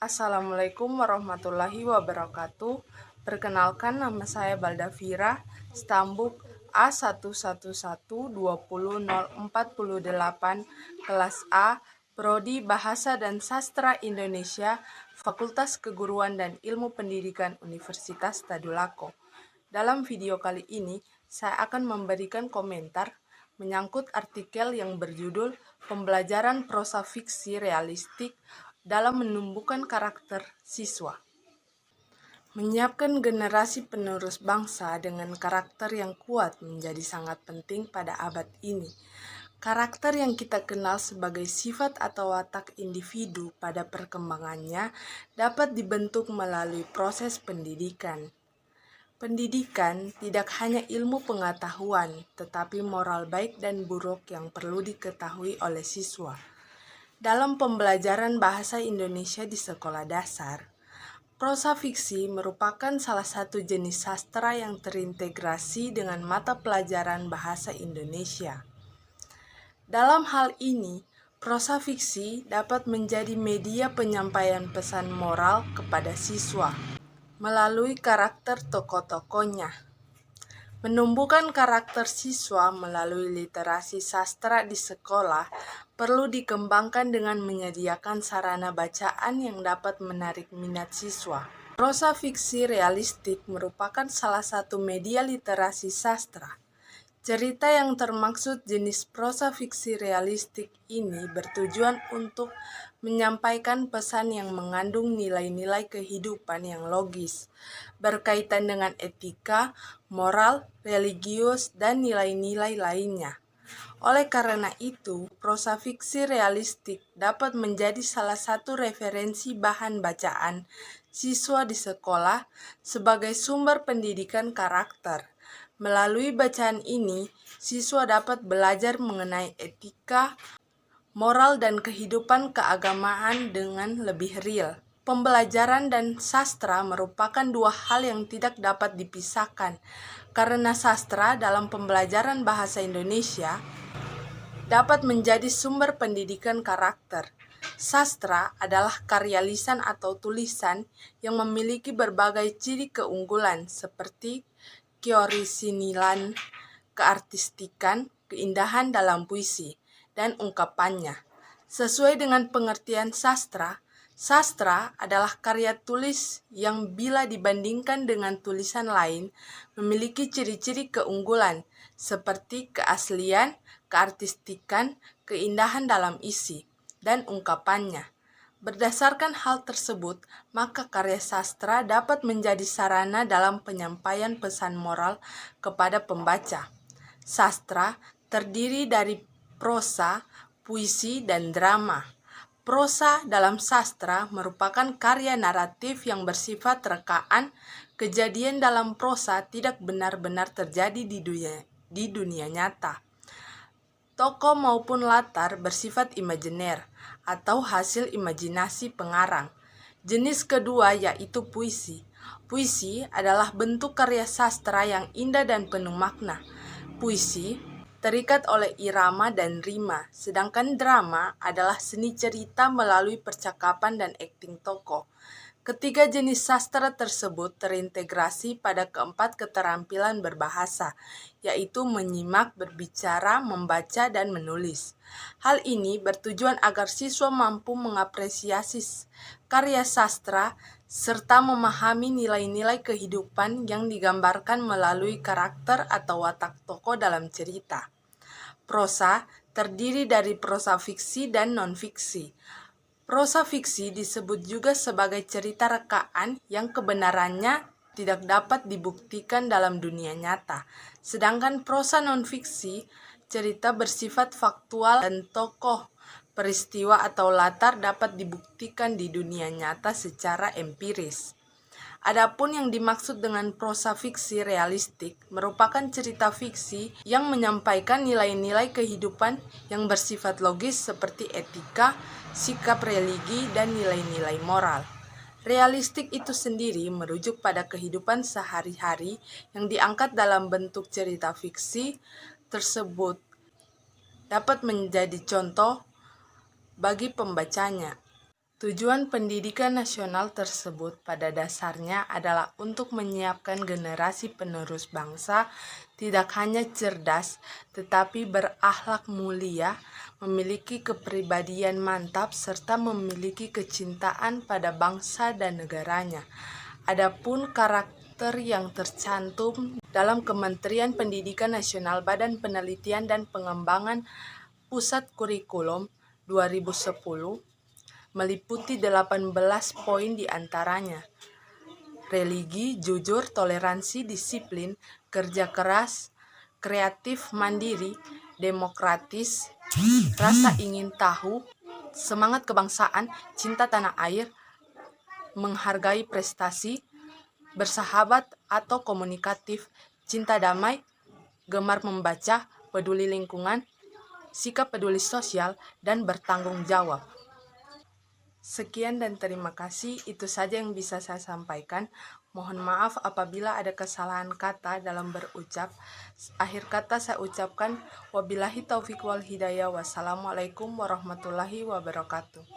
Assalamualaikum warahmatullahi wabarakatuh. Perkenalkan, nama saya Baldavira, Stambuk A111200408, kelas A, Prodi Bahasa dan Sastra Indonesia, Fakultas Keguruan dan Ilmu Pendidikan Universitas Tadulako. Dalam video kali ini, saya akan memberikan komentar menyangkut artikel yang berjudul Pembelajaran Prosa Fiksi Realistik dalam menumbuhkan karakter siswa. Menyiapkan generasi penerus bangsa dengan karakter yang kuat menjadi sangat penting pada abad ini. Karakter yang kita kenal sebagai sifat atau watak individu pada perkembangannya dapat dibentuk melalui proses pendidikan. Pendidikan tidak hanya ilmu pengetahuan, tetapi moral baik dan buruk yang perlu diketahui oleh siswa. Dalam pembelajaran bahasa Indonesia di sekolah dasar, prosa fiksi merupakan salah satu jenis sastra yang terintegrasi dengan mata pelajaran bahasa Indonesia. Dalam hal ini, prosa fiksi dapat menjadi media penyampaian pesan moral kepada siswa melalui karakter tokoh-tokohnya. Menumbuhkan karakter siswa melalui literasi sastra di sekolah perlu dikembangkan dengan menyediakan sarana bacaan yang dapat menarik minat siswa. Prosa fiksi realistik merupakan salah satu media literasi sastra. Cerita yang termaksud jenis prosa fiksi realistik ini bertujuan untuk menyampaikan pesan yang mengandung nilai-nilai kehidupan yang logis, berkaitan dengan etika, moral, religius, dan nilai-nilai lainnya. Oleh karena itu, prosa fiksi realistik dapat menjadi salah satu referensi bahan bacaan siswa di sekolah sebagai sumber pendidikan karakter. Melalui bacaan ini, siswa dapat belajar mengenai etika, moral, dan kehidupan keagamaan dengan lebih real. Pembelajaran dan sastra merupakan dua hal yang tidak dapat dipisahkan, karena sastra dalam pembelajaran bahasa Indonesia dapat menjadi sumber pendidikan karakter. Sastra adalah karya lisan atau tulisan yang memiliki berbagai ciri keunggulan seperti keorisinilan, keartistikan, keindahan dalam puisi, dan ungkapannya. Sesuai dengan pengertian sastra, sastra adalah karya tulis yang bila dibandingkan dengan tulisan lain memiliki ciri-ciri keunggulan seperti keaslian, keartistikan, keindahan dalam isi, dan ungkapannya. Berdasarkan hal tersebut, maka karya sastra dapat menjadi sarana dalam penyampaian pesan moral kepada pembaca. Sastra terdiri dari prosa, puisi, dan drama. Prosa dalam sastra merupakan karya naratif yang bersifat rekaan. Kejadian dalam prosa tidak benar-benar terjadi di dunia nyata. Tokoh maupun latar bersifat imajiner atau hasil imajinasi pengarang. Jenis kedua yaitu puisi. Puisi adalah bentuk karya sastra yang indah dan penuh makna. Puisi terikat oleh irama dan rima, sedangkan drama adalah seni cerita melalui percakapan dan akting tokoh. Ketiga jenis sastra tersebut terintegrasi pada keempat keterampilan berbahasa, yaitu menyimak, berbicara, membaca, dan menulis. Hal ini bertujuan agar siswa mampu mengapresiasi karya sastra serta memahami nilai-nilai kehidupan yang digambarkan melalui karakter atau watak tokoh dalam cerita. Prosa terdiri dari prosa fiksi dan non-fiksi. Prosa fiksi disebut juga sebagai cerita rekaan yang kebenarannya tidak dapat dibuktikan dalam dunia nyata. Sedangkan prosa non-fiksi, cerita bersifat faktual dan tokoh, peristiwa atau latar dapat dibuktikan di dunia nyata secara empiris. Adapun yang dimaksud dengan prosa fiksi realistik merupakan cerita fiksi yang menyampaikan nilai-nilai kehidupan yang bersifat logis seperti etika, sikap religi, dan nilai-nilai moral. Realistik itu sendiri merujuk pada kehidupan sehari-hari yang diangkat dalam bentuk cerita fiksi tersebut dapat menjadi contoh bagi pembacanya. Tujuan pendidikan nasional tersebut pada dasarnya adalah untuk menyiapkan generasi penerus bangsa tidak hanya cerdas, tetapi berakhlak mulia, memiliki kepribadian mantap, serta memiliki kecintaan pada bangsa dan negaranya. Adapun karakter yang tercantum dalam Kementerian Pendidikan Nasional Badan Penelitian dan Pengembangan Pusat Kurikulum 2010 meliputi 18 poin diantaranya: religi, jujur, toleransi, disiplin, kerja keras, kreatif, mandiri, demokratis, rasa ingin tahu, semangat kebangsaan, cinta tanah air, menghargai prestasi, bersahabat atau komunikatif, cinta damai, gemar membaca, peduli lingkungan, sikap peduli sosial, dan bertanggung jawab. Sekian dan terima kasih, itu saja yang bisa saya sampaikan. Mohon maaf apabila ada kesalahan kata dalam berucap. Akhir kata saya ucapkan wabillahi taufiq wal hidayah. Wassalamualaikum warahmatullahi wabarakatuh.